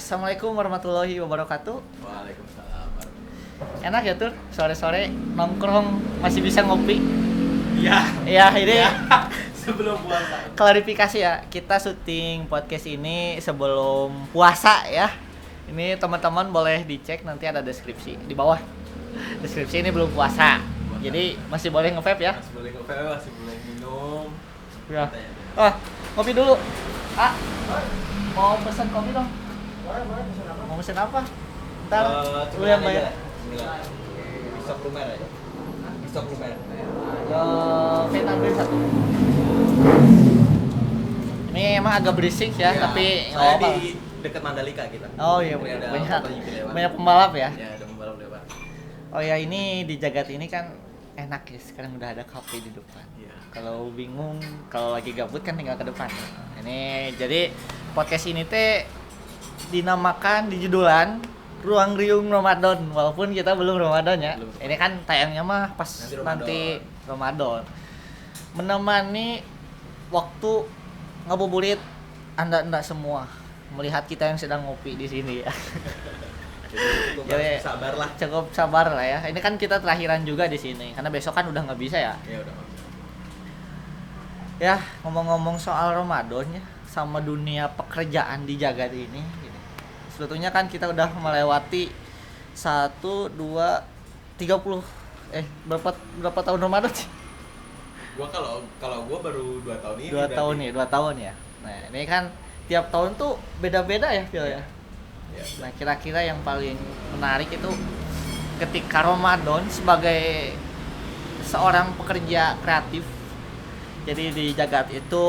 Assalamualaikum warahmatullahi wabarakatuh. Waalaikumsalam. Enak ya Tur, sore-sore nongkrong masih bisa ngopi. Iya. Ya ini Ya. Sebelum puasa. klarifikasi ya, kita syuting podcast ini sebelum puasa ya. Ini teman-teman boleh dicek, nanti ada deskripsi di bawah. Deskripsi ini belum puasa. Jadi masih boleh nge-vape ya. Masih boleh kopi, masih boleh minum. Ya. Oh, ngopi dulu. Ah, mau pesan kopi dong? Mau pesan apa? Ntar lu yang bayar. Stok lumer aja. Stok lumer. Vietnam satu. Ini emang agak berisik ya, tapi nggak saya apa-apa. di dekat Mandalika kita. Oh iya, Jadi ada banyak MotoGP lewat. banyak pembalap ya. Ya, ada pembalap lewat. Oh ya, ini di Jagat ini kan enak ya, sekarang udah ada kafe di depan. Iya. Kalau bingung, kalau lagi gabut kan tinggal ke depan. Ini jadi podcast ini teh dinamakan di judulan Ruang Riung Ramadan, walaupun kita belum Ramadan ya. Belum. Ini kan tayangnya mah pas nanti Ramadan. Menemani waktu ngabuburit Anda semua melihat kita yang sedang ngopi di sini ya. Jadi sabar lah. Cukup sabar lah ya. Ini kan kita terakhiran juga di sini karena besok kan udah nggak bisa ya. Ya udah. Ya, ngomong-ngomong soal Ramadan ya, sama dunia pekerjaan di Jagat ini gitu. Sebetulnya kan kita udah melewati 1 2 30 berapa tahun Ramadan sih? Kalau gua baru 2 tahun ini. 2 tahun ya. Nah, ini kan tiap tahun tuh beda-beda ya, Phil ya. Ya. Nah, kira-kira yang paling menarik itu ketika Ramadan sebagai seorang pekerja kreatif. Jadi di Jagat itu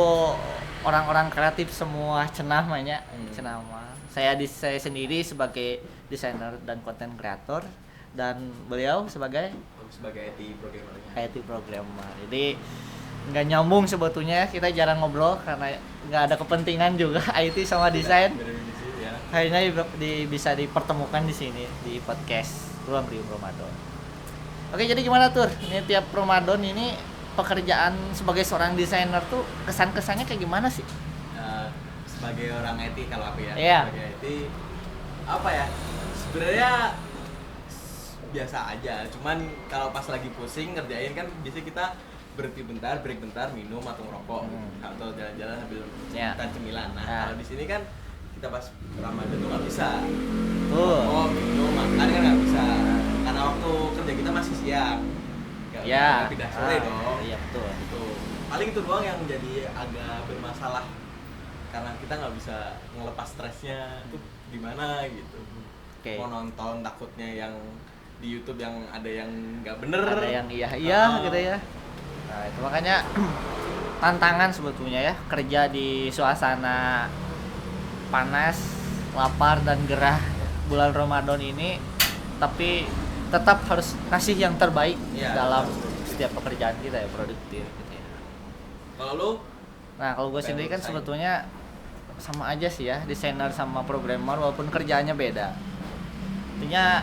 orang-orang kreatif semua cenah banyak, cenah mah. Saya sendiri sebagai desainer dan konten kreator dan beliau sebagai IT programmernya. IT programmer. Jadi nggak nyambung sebetulnya, kita jarang ngobrol karena nggak ada kepentingan juga IT sama desain. Beda di sini ya. Akhirnya bisa dipertemukan di sini di podcast Ruang Riung Ramadan. Oke, jadi gimana Tur? Ini tiap Ramadan ini pekerjaan sebagai seorang desainer tuh kesan-kesannya kayak gimana sih? Sebagai orang IT kalau aku ya. Iya. Sebagai IT apa ya? Sebenarnya biasa aja. Cuman kalau pas lagi pusing ngerjain kan biasanya kita berhenti bentar, break bentar, minum atau ngerokok atau jalan-jalan sambil makan cemilan. Nah, kalau di sini kan kita pas Ramadan tuh nggak bisa. Oh, minum, makan kan nggak bisa. Karena waktu kerja kita masih siang. Ya. Pindah sore dong. Iya betul. Itu paling itu doang yang jadi agak bermasalah karena kita nggak bisa ngelepas stresnya tuh gimana gitu. Oke. Mau nonton takutnya yang di YouTube yang ada yang nggak bener, Ada yang iya gitu ya. Nah, itu makanya tantangan sebetulnya ya, kerja di suasana panas, lapar dan gerah bulan Ramadan ini, tapi tetap harus kasih yang terbaik Ya, dalam betul. setiap pekerjaan kita ya, produktif gitu ya. Kalau lu Nah, kalau gue sendiri kan sebetulnya sama aja sih ya, desainer sama programmer walaupun kerjaannya beda. Intinya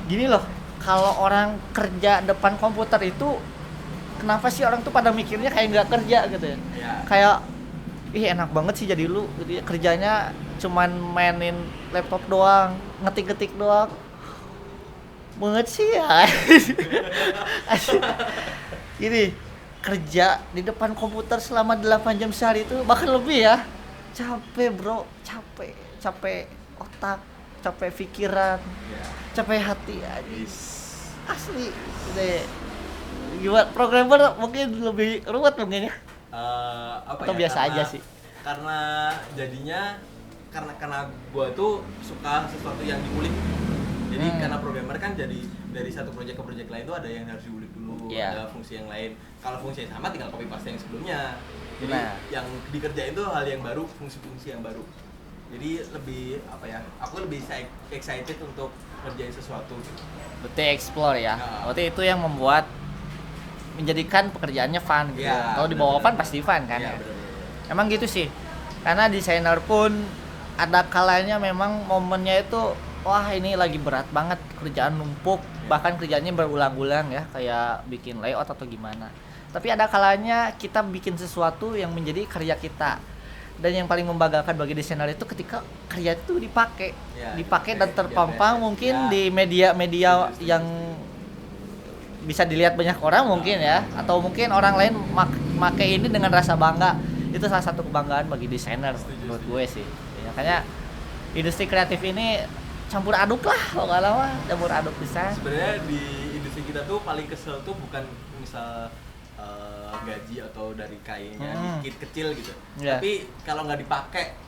gini loh, kalau orang kerja depan komputer itu kenapa sih orang tuh pada mikirnya kayak nggak kerja gitu ya? ya Kayak enak banget sih jadi lu gitu ya. Kerjanya cuman mainin laptop doang, ngetik-ngetik doang. Banget sih ya. Gini, kerja di depan komputer selama 8 jam sehari itu bahkan lebih ya. Capek bro, capek otak, capek pikiran, capek hati aja. Asli deh. Gimana programmer mungkin lebih ruwet mungkin ya? apa Atau ya, biasa aja sih? Karena jadinya karena gua tuh suka sesuatu yang dikulik. Jadi karena programmer kan jadi dari satu proyek ke proyek lain tuh ada yang harus diulik dulu, ada fungsi yang lain. Kalau fungsinya sama tinggal copy paste yang sebelumnya. Jadi yang dikerjain tuh hal yang baru, fungsi-fungsi yang baru. Jadi lebih apa ya? Aku lebih excited untuk ngerjain sesuatu. Betul, explore ya. Berarti itu yang membuat menjadikan pekerjaannya fun gitu. Ya, Kalau dibawa fun pasti fun kan. Ya, Emang gitu sih. Karena desainer pun ada kalanya memang momennya itu wah ini lagi berat banget, kerjaan numpuk, bahkan kerjanya berulang-ulang ya, kayak bikin layout atau gimana. Tapi ada kalanya kita bikin sesuatu yang menjadi karya kita. Dan yang paling membanggakan bagi desainer itu ketika karya itu dipakai, dan terpampang mungkin di media-media yang bisa dilihat banyak orang mungkin ya, atau mungkin orang lain make ini dengan rasa bangga. Itu salah satu kebanggaan bagi desainer menurut gue sih. Makanya industri kreatif ini campur aduk lah, kalau nggak lama campur aduk bisa. Sebenarnya di industri kita tuh paling kesel tuh bukan misal gaji atau dari kainnya dikit kecil gitu, tapi kalau nggak dipakai,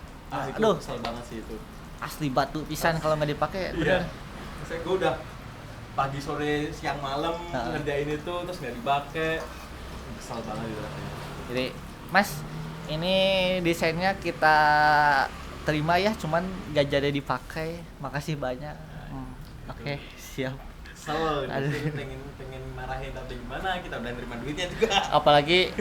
itu kesel banget sih itu. Asli batu pisan kalau nggak dipakai. Iya. Saya gue udah pagi sore siang malam ngerjain itu terus nggak dipakai, kesel banget gitu rasanya. Jadi Mas, ini desainnya kita terima ya, cuman gak jadi dipakai. Makasih banyak. Oke, siap. pengen marahin tapi gimana, kita udah nerima duitnya juga. Apalagi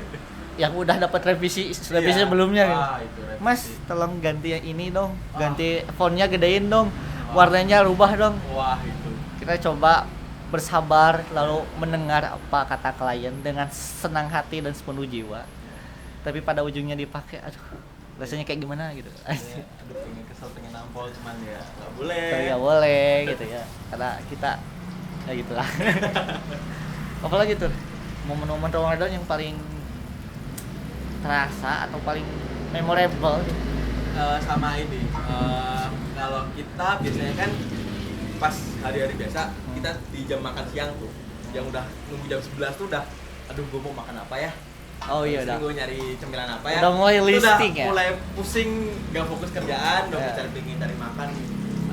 yang udah dapat revisi sebelumnya gitu. Mas, tolong ganti yang ini dong, ganti fontnya gedein dong, warnanya rubah dong. Wah, itu. Kita coba bersabar lalu mendengar apa kata klien dengan senang hati dan sepenuh jiwa. Tapi pada ujungnya dipakai, aduh, rasanya kayak gimana gitu. Aduh, pengen kesel, pengen nampol, cuman ya nggak boleh. Ya boleh gitu ya, karena kita ya gitulah. Apalagi tuh momen-momen Ramadan yang paling terasa atau paling memorable? Sama ini, kalau kita biasanya kan pas hari-hari biasa kita di jam makan siang tuh, yang udah nunggu jam 11 tuh udah, aduh gue mau makan apa ya? Oh iya, udah. Gue nyari cemilan apa ya? Udah mulai listing ya? Mulai pusing, gak fokus kerjaan, udah pengen cari makan,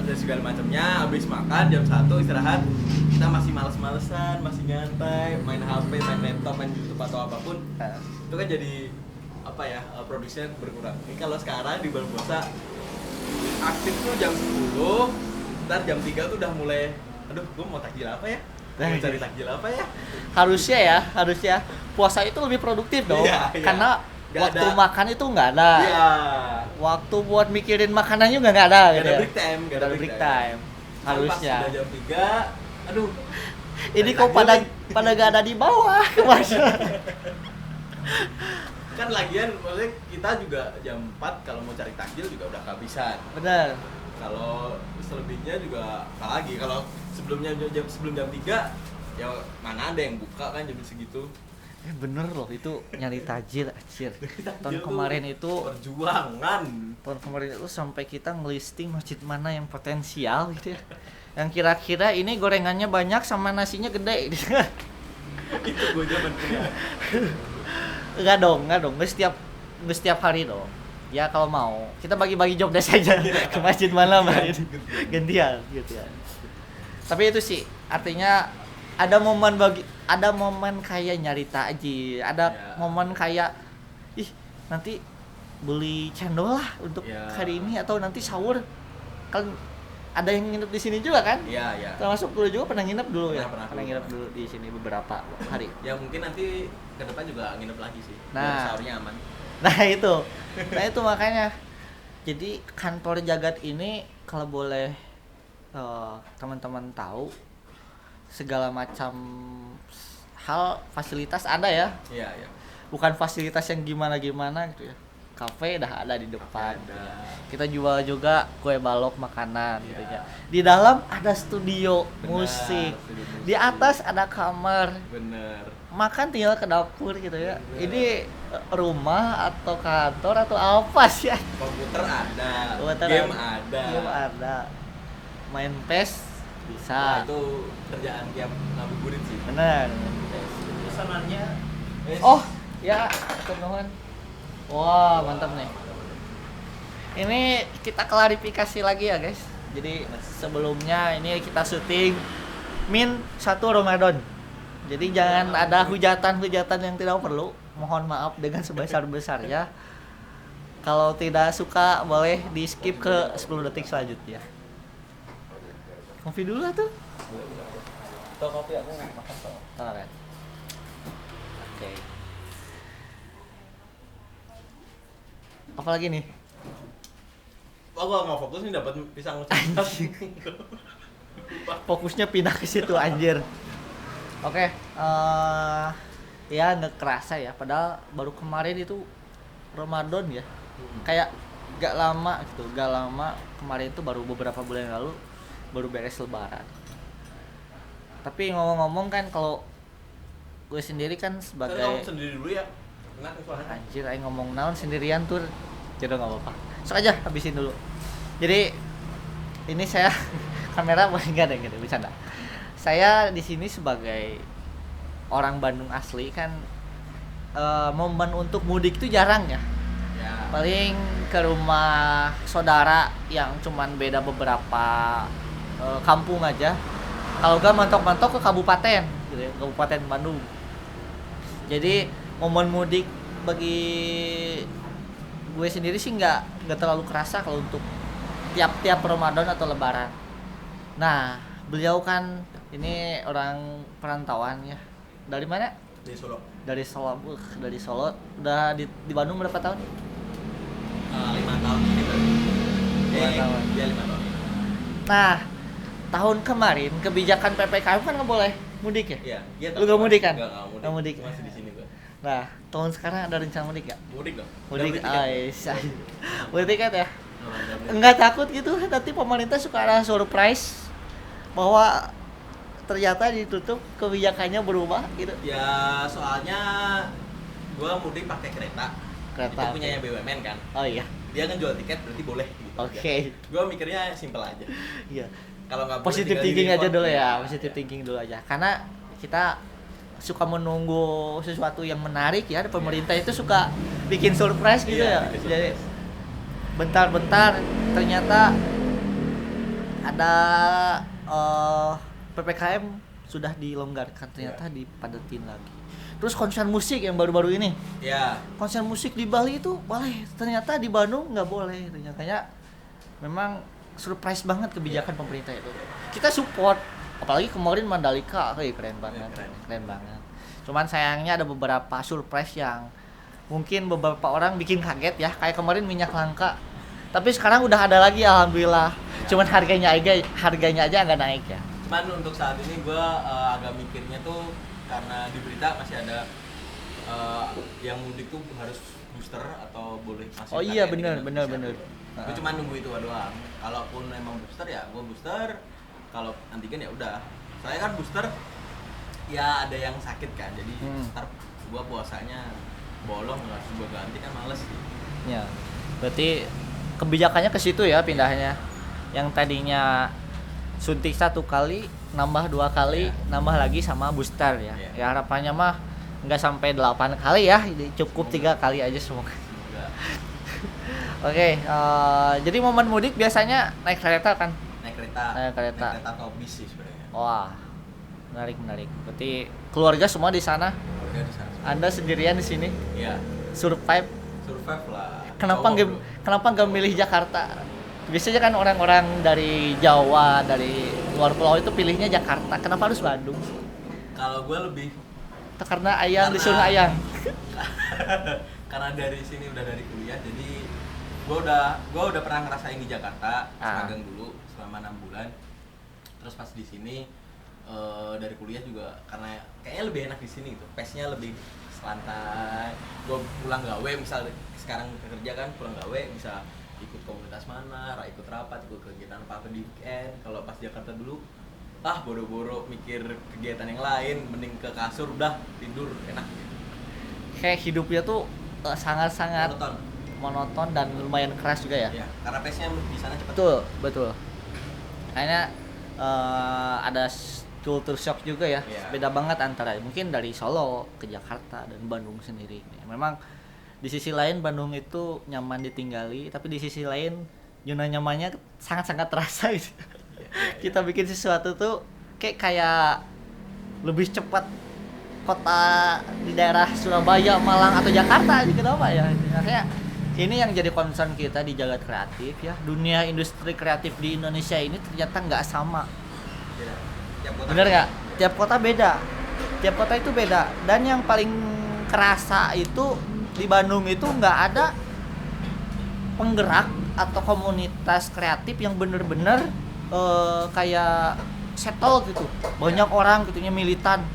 ada segala macamnya. Habis makan jam 1 istirahat, kita masih males-malesan, masih nyantai, main HP, main laptop, main YouTube atau apapun. Itu kan jadi apa ya, produksinya berkurang. Ini kalau sekarang di bulan puasa aktif tuh jam 10, ntar jam 3 tuh udah mulai, aduh gue mau takjil apa ya? Mau cari takjil apa ya? Harusnya puasa itu lebih produktif dong. Karena waktu makan itu nggak ada. Iya. Waktu buat mikirin makanan juga nggak ada gitu. Gak ada break time. Harusnya. Pas udah jam 3, aduh. Ini kok pada gak ada di bawah. Kan lagian maksudnya kita juga jam 4 kalau mau cari takjil juga udah kehabisan. Benar. Kalau selebihnya juga apalagi kalau sebelum jam 3 ya mana ada yang buka kan jam segitu. Bener loh, itu nyari tajil anjir. Tahun kemarin itu perjuangan. Tahun kemarin itu sampai kita ngelisting masjid mana yang potensial gitu ya. Yang kira-kira ini gorengannya banyak sama nasinya gede. Itu gue zaman kuliah. Enggak dong. Nggak setiap hari dong. Ya kalau mau, kita bagi-bagi job desk aja ke masjid mana gantian gitu ya. Tapi itu sih artinya ada momen kayak nyari takjil, ada momen kayak nanti beli cendol lah untuk hari ini atau nanti sahur. Kan ada yang nginep di sini juga kan? Iya. Termasuk dulu juga pernah nginep dulu Pernah nginep dulu di sini beberapa hari. Ya mungkin nanti ke depan juga nginep lagi sih. Nah, sahurnya aman. Nah itu makanya. Jadi kantor Jagat ini kalau boleh teman-teman tahu segala macam hal fasilitas ada ya. Iya. Bukan fasilitas yang gimana-gimana gitu ya. Kafe dah ada di depan. Kita jual juga kue balok makanan gitu ya. Di dalam ada studio musik. Di atas ada kamar. Bener. Makan tinggal ke dapur gitu ya. Ini rumah atau kantor atau apa sih? Komputer ada. Game ada. Main PES bisa. Nah, itu kerjaan tiap ngabuburit sih. Benar. Pesanannya. Oh, ya, teman-teman. Wah, mantap nih. Ini kita klarifikasi lagi ya, guys. Jadi sebelumnya ini kita syuting min 1 Ramadan. Jadi jangan ada hujatan-hujatan yang tidak perlu. Mohon maaf dengan sebesar-besarnya. Kalau tidak suka boleh di skip ke 10 detik selanjutnya. Kopi dulu lah tuh. Tuh kopi aku makan tuh. Alright. Oke. Apa lagi nih? Aku nggak fokus nih dapat pisang. Fokusnya pindah ke situ anjir. Oke, ya nggak kerasa ya. Padahal baru kemarin itu Ramadan ya. Kayak gak lama kemarin itu baru beberapa bulan yang lalu baru beres lebaran. Tapi ngomong-ngomong kan kalau gue sendiri kan sebagai ngomong sendiri dulu ya. Enak soalnya. Anjir, aing ngomong naon sendirian tuh. Jadi enggak apa-apa. Sok aja habisin dulu. Jadi ini saya kamera boleh enggak ada gitu bercanda. Saya di sini sebagai orang Bandung asli kan momen untuk mudik itu jarang ya. Paling ke rumah saudara yang cuman beda beberapa kampung aja. Kalau enggak mentok-mentok ke kabupaten gitu ya, Kabupaten Bandung. Jadi momen mudik bagi gue sendiri sih nggak terlalu kerasa kalau untuk tiap Ramadan atau Lebaran. Nah, beliau kan ini orang perantauan ya. Dari mana? Dari Solo. Dari Solo. Dari Solo. Udah di Bandung berapa tahun? 5 tahun gitu. 5 tahun. Ya 5 tahun. Nah, tahun kemarin kebijakan PPKM kan nggak boleh mudik ya? Iya. Lu nggak mudik kan? Nggak mudik. Masih di sini gua. Nah, tahun sekarang ada rencana mudik nggak? Mudik dong. Mudik, mudik tiket ya? Enggak takut gitu, nanti pemerintah suka ada surprise bahwa ternyata ditutup kebijakannya berubah gitu. Ya soalnya gua mudik pakai kereta. Itu punyanya BUMN kan. Oh iya. Dia kan jual tiket berarti boleh gitu. Oke. Gua mikirnya simpel aja. Iya. Kalau nggak positive thinking aja dulu ya, positive thinking dulu aja. Karena kita suka menunggu sesuatu yang menarik ya, pemerintah itu suka bikin surprise gitu ya. Jadi bentar-bentar ternyata ada PPKM sudah dilonggarkan, ternyata dipadatin lagi. Terus konser musik yang baru-baru ini. Iya. Konser musik di Bali itu boleh, ternyata di Bandung nggak boleh. Ternyata memang surprise banget kebijakan pemerintah itu. Kita support, apalagi kemarin Mandalika, keren banget. Keren banget. Cuman sayangnya ada beberapa surprise yang mungkin beberapa orang bikin kaget ya, kayak kemarin minyak langka. Tapi sekarang udah ada lagi alhamdulillah. Cuman harganya aja nggak naik ya. Cuman untuk saat ini gue agak mikirnya tuh karena di berita masih ada yang mudik tuh harus booster atau boleh masih. Oh iya benar. Gue cuma nunggu itu doang. Kalaupun emang booster ya gue booster. Kalau antigen ya udah. Soalnya kan booster ya ada yang sakit kan. Jadi ntar gue puasanya bolong harus gue ganti kan males sih. Ya. Berarti kebijakannya ke situ ya pindahnya. Yang tadinya suntik 1 kali nambah 2 kali, nambah lagi sama booster ya. Ya harapannya mah nggak sampai 8 kali ya, cukup 3 kali aja semoga. Oke, jadi momen mudik biasanya naik kereta kan? Naik kereta atau bis sih sebenarnya. Wah, menarik. Berarti keluarga semua di sana? Keluarga di sana. Anda sendirian di sini? Iya. Survive lah. Kenapa nggak milih Jakarta? Biasanya kan orang-orang dari Jawa, dari luar pulau itu pilihnya Jakarta. Kenapa harus Bandung? Kalau gue lebih karena disuruh ayang. Karena dari sini udah dari kuliah, jadi gue udah pernah ngerasain di Jakarta, magang dulu selama 6 bulan. Terus pas di sini dari kuliah juga karena kayaknya lebih enak di sini gitu. Pace-nya lebih santai. Gue pulang gawe, misal sekarang kerja kan pulang gawe bisa ikut komunitas mana, ikut rapat, ikut kegiatan apa di weekend. Kalau pas Jakarta dulu, boro-boro mikir kegiatan yang lain, mending ke kasur udah tidur enak gitu. Kayak hidupnya tuh sangat-sangat monoton dan lumayan keras juga ya. Iya, karena pace-nya di sana cepat. Betul. Kayaknya ada culture shock juga ya. Beda banget antara mungkin dari Solo ke Jakarta dan Bandung sendiri. Memang di sisi lain Bandung itu nyaman ditinggali, tapi di sisi lain zona nyamannya sangat-sangat terasa gitu. Kita bikin sesuatu tuh kayak lebih cepat kota di daerah Surabaya, Malang atau Jakarta gitu, kenapa ya? Kayak ini yang jadi concern kita di Jagat Kreatif ya. Dunia industri kreatif di Indonesia ini ternyata nggak sama. Bener nggak? Tiap kota beda. Tiap kota itu beda. Dan yang paling kerasa itu di Bandung itu nggak ada penggerak atau komunitas kreatif yang bener-bener kayak settle gitu. Banyak orang gitunya militan.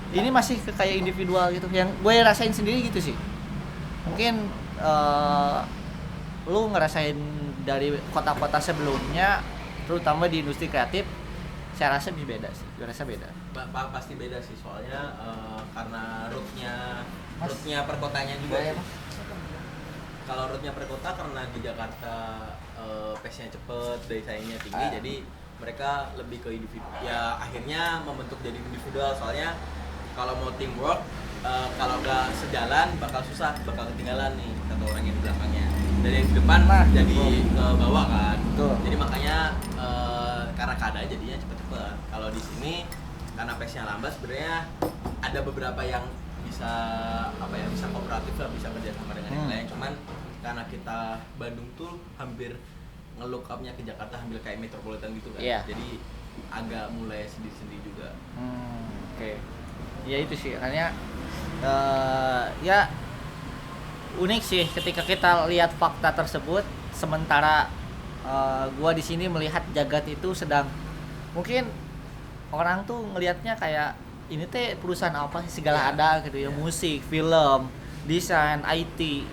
Ini masih kayak individual gitu. Yang gue rasain sendiri gitu sih. Mungkin lu ngerasain dari kota-kota sebelumnya, terutama di industri kreatif, saya rasa beda sih, gue rasa beda. Pasti beda sih, soalnya karena rootnya perkotanya juga ya, sih. Kalau rootnya perkota karena di Jakarta pace-nya cepet, daya saingnya tinggi, jadi mereka lebih ke individu. Ya akhirnya membentuk jadi individual, soalnya kalau mau teamwork, kalau nggak sejalan bakal susah, bakal ketinggalan nih satu orang yang di belakangnya. Dan yang di depan jadi ke bawah kan. Jadi makanya karena keadaan jadinya cepet-cepet. Kalau di sini karena pace-nya lambat, sebenarnya ada beberapa yang bisa bisa kooperatif lah, bisa kerja sama dengan yang lain. Cuman karena kita Bandung tuh hampir nge-look up-nya ke Jakarta, hampir kayak metropolitan gitu kan. Jadi agak mulai sendiri-sendiri juga. Oke. Ya itu sih, hanya ya unik sih ketika kita lihat fakta tersebut. Sementara gua di sini melihat jagat itu sedang, mungkin orang tuh ngelihatnya kayak ini teh perusahaan apa sih, segala ada gitu ya, musik, film, desain, IT,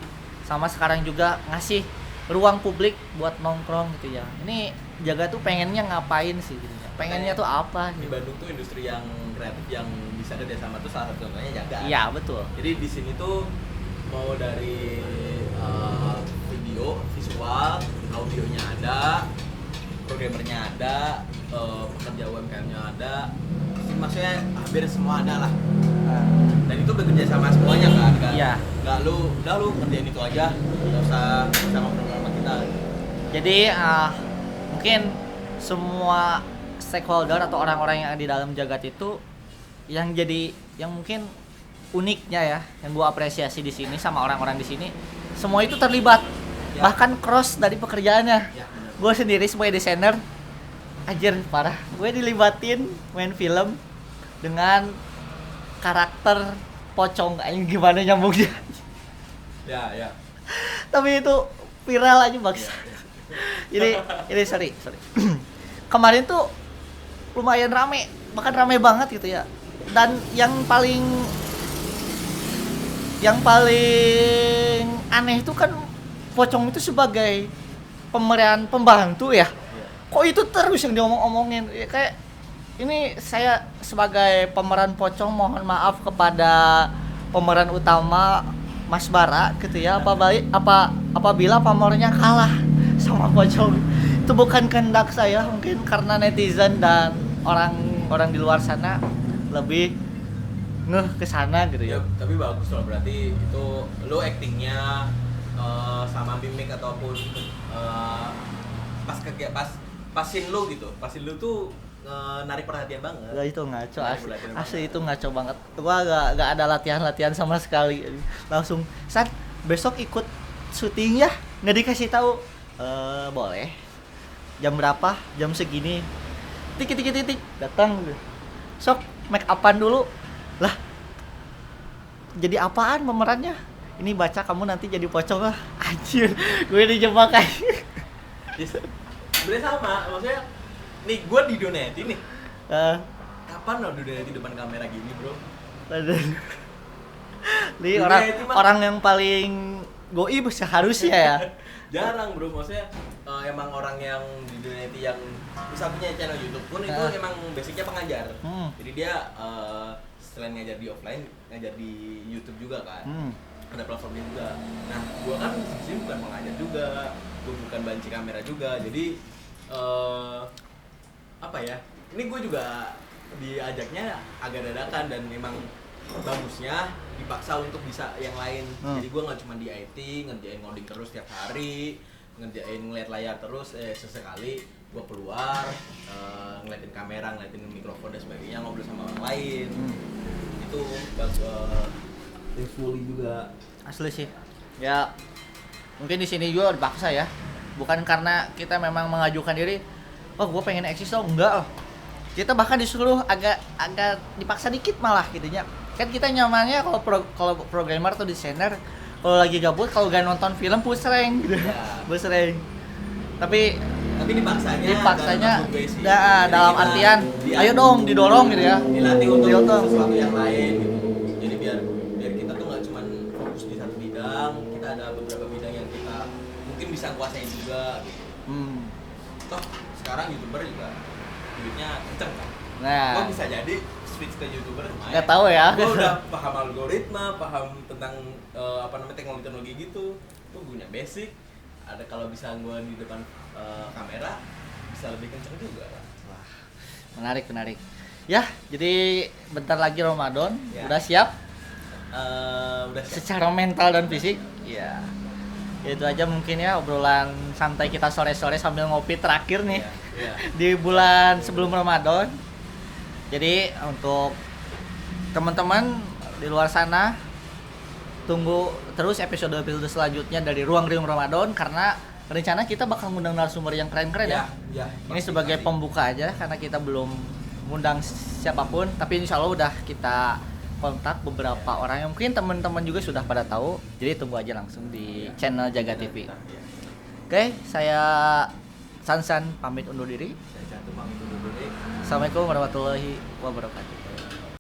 sama sekarang juga ngasih ruang publik buat nongkrong gitu ya. Ini jaga tuh pengennya ngapain sih gitu ya, pengennya tuh apa di gitu. Bandung tuh industri yang kreatif yang bisa kerja sama tuh salah satu contohnya jaga. Iya betul. Jadi di sini tuh mau dari video, visual, audionya ada, programmernya ada, pekerja UMKM-nya ada, maksudnya hampir semua ada lah. Dan itu bekerja sama semuanya kan. Iya. Nggak lu kerjain itu aja, nggak usah ngobrol sama kita. Jadi mungkin semua stakeholder atau orang-orang yang ada di dalam jagat itu yang mungkin uniknya ya, yang gua apresiasi di sini sama orang-orang di sini, semua itu terlibat. Bahkan cross dari pekerjaannya. Gue sendiri sebagai desainer, anjir parah, gue dilibatin main film dengan karakter pocong, aja gimana nyambungnya. Ya. Tapi itu viral aja bangsa. Ini sorry. Kemarin tuh lumayan rame, bahkan rame banget gitu ya. Dan yang paling aneh itu kan pocong itu sebagai pemeran pembantu ya. Kok itu terus yang diomong-omongin ya, kayak ini saya sebagai pemeran pocong mohon maaf kepada pemeran utama Mas Bara gitu ya, apabila pamornya kalah sama pocong. Itu bukan kehendak saya, mungkin karena netizen dan orang di luar sana lebih ngeh ke sana gitu ya. Tapi bagus loh, berarti itu lo actingnya sama mimik ataupun pasin lo tuh narik perhatian banget. Gak, itu ngaco asli itu ngaco banget. Gua gak ada latihan sama sekali. Langsung saat besok ikut syuting ya, nggak dikasih tahu. Boleh. Jam berapa? Jam segini. Tik datang. Sok make upan dulu. Lah. Jadi apaan pemerannya? Ini baca kamu nanti jadi pocong lah. Anjir, gue dijebak aja. Sebenarnya sama, maksudnya nih gue di Doneti nih. Kapan lo Doneti depan kamera gini, bro? Nih orang yang paling goib seharusnya ya. Jarang, bro, maksudnya emang orang yang di Doneti yang bisa punya channel YouTube pun itu emang basicnya pengajar. Jadi dia selain ngajar di offline, ngajar di YouTube juga kan. Ada platformnya juga. Nah, gua kan di sini bukan pengajar juga, gua bukan banci kamera juga. Jadi apa ya? Ini gua juga diajaknya agak dadakan dan memang bagusnya dipaksa untuk bisa yang lain. Jadi gua nggak cuma di IT ngerjain ngoding terus tiap hari, ngerjain ngeliat layar terus. Sesekali gua keluar ngeliatin kamera, ngeliatin mikrofon dan sebagainya, ngobrol sama orang lain. Itu fully juga asli sih ya. Mungkin di sini juga dipaksa ya, bukan karena kita memang mengajukan diri, gue pengen eksis dong, enggak. Kita bahkan disuruh agak dipaksa dikit malah gitunya. Kan kita nyamannya kalau programmer atau desainer kalau lagi gabut, kalau gak nonton film pusreng gitu. Pusreng. Tapi dipaksanya dalam artian ayo dong didorong gitu ya, dilatih untuk sesuatu yang lain gitu. Jadi biar kita tuh nggak cuma fokus di satu bidang, kita ada beberapa bidang yang kita mungkin bisa kuasain juga gitu. Toh sekarang YouTuber juga duitnya kenceng kan. Nah, Gue bisa jadi switch ke YouTuber lumayan. nggak tahu ya. Gue udah paham algoritma, paham tentang teknologi gitu. Gue punya basic. Ada kalau bisa gue di depan kamera bisa lebih kenceng juga. Wah, menarik. Ya, jadi bentar lagi Ramadan, Ya. udah siap? Udah siap. Secara mental dan fisik? Iya. Itu aja mungkin ya obrolan santai kita sore-sore sambil ngopi terakhir nih Iya. di bulan sebelum Ramadan. Jadi untuk teman-teman di luar sana tunggu terus episode selanjutnya dari Ruang Riung Ramadan karena rencana kita bakal ngundang narasumber yang keren-keren ya. Ini sebagai pembuka aja karena kita belum ngundang siapapun, tapi insya Allah udah kita kontak beberapa orang yang mungkin teman-teman juga sudah pada tahu. Jadi tunggu aja langsung di channel Jaga TV. Oke, saya Sansan pamit undur diri. Saya Jatuh pamit undur diri. Assalamualaikum warahmatullahi wabarakatuh.